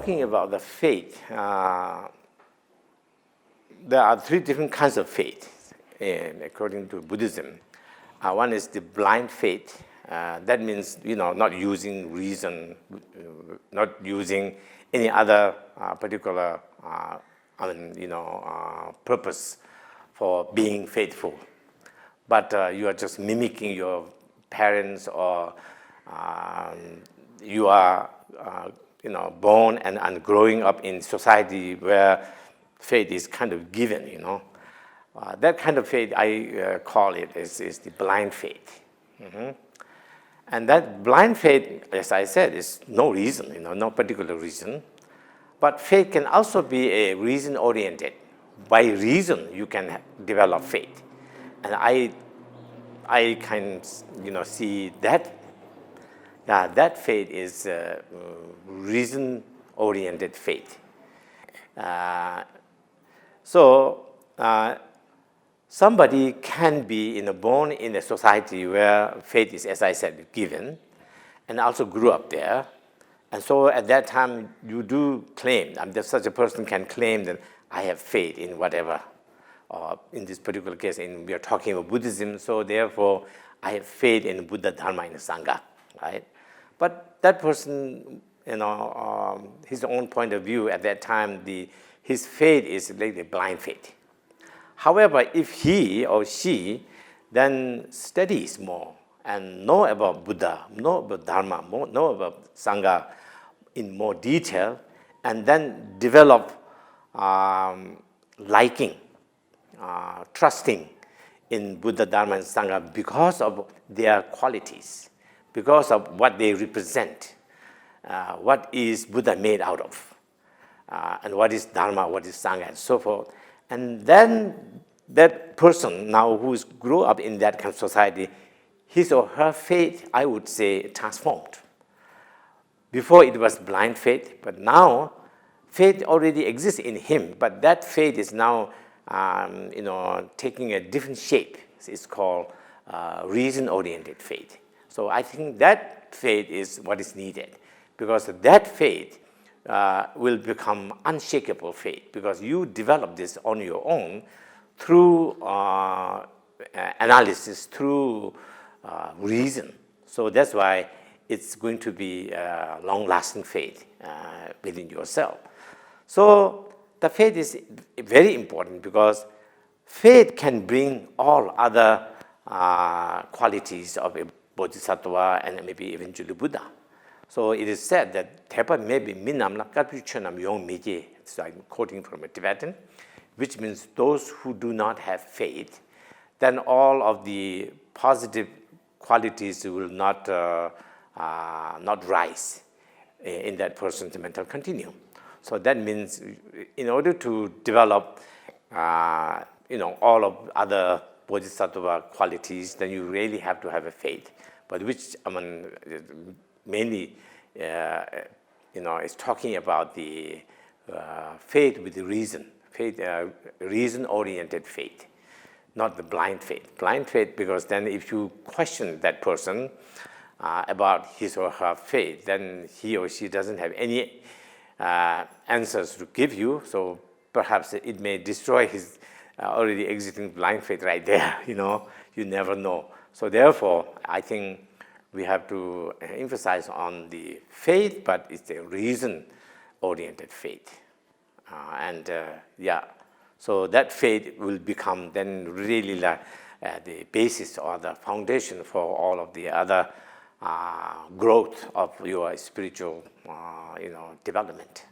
talking about the faith, there are three different kinds of faith, according to Buddhism. One is the blind faith. That means, not using reason, not using any other particular, purpose for being faithful. But you are just mimicking your parents, or you are, born and growing up in society where faith is kind of given, that kind of faith, I call it, is the blind faith. And that blind faith, as I said, is no reason, no particular reason. But faith can also be a reason-oriented. By reason, you can develop faith. And I can, see that, that faith is reason-oriented faith. Somebody can be born in a society where faith is, as I said, given, and also grew up there. And so at that time, you do claim, such a person can claim that I have faith in whatever. Or in this particular case, we are talking about Buddhism, so therefore I have faith in Buddha, Dharma, and Sangha, right? But that person, his own point of view at that time, his faith is like a blind faith. However, if he or she then studies more and know about Buddha, know about Dharma, know about Sangha in more detail, and then develop liking, trusting in Buddha, Dharma, and Sangha because of their qualities, because of what they represent, what is Buddha made out of, and what is Dharma, what is Sangha, and so forth. And then that person now who's grew up in that kind of society, his or her faith, I would say, transformed. Before it was blind faith, but now faith already exists in him, but that faith is now taking a different shape. It's called reason-oriented faith. So I think that faith is what is needed, because that faith will become unshakable faith, because you develop this on your own through analysis, through reason. So that's why it's going to be a long-lasting faith within yourself. So the faith is very important, because faith can bring all other qualities of a bodhisattva and maybe eventually Buddha. So it is said that Tepa maybe minam lakapyuchanam yong meje. So I'm quoting from a Tibetan, which means those who do not have faith, then all of the positive qualities will not rise in that person's mental continuum. So that means in order to develop all of other bodhisattva qualities, then you really have to have a faith, but which mainly is talking about the faith with the reason, reason-oriented faith, not the blind faith. Blind faith, because then if you question that person about his or her faith, then he or she doesn't have any answers to give you, so perhaps it may destroy his already existing blind faith right there, you never know. So therefore, I think we have to emphasize on the faith, but it's a reason-oriented faith. So that faith will become then really the basis or the foundation for all of the other growth of your spiritual development.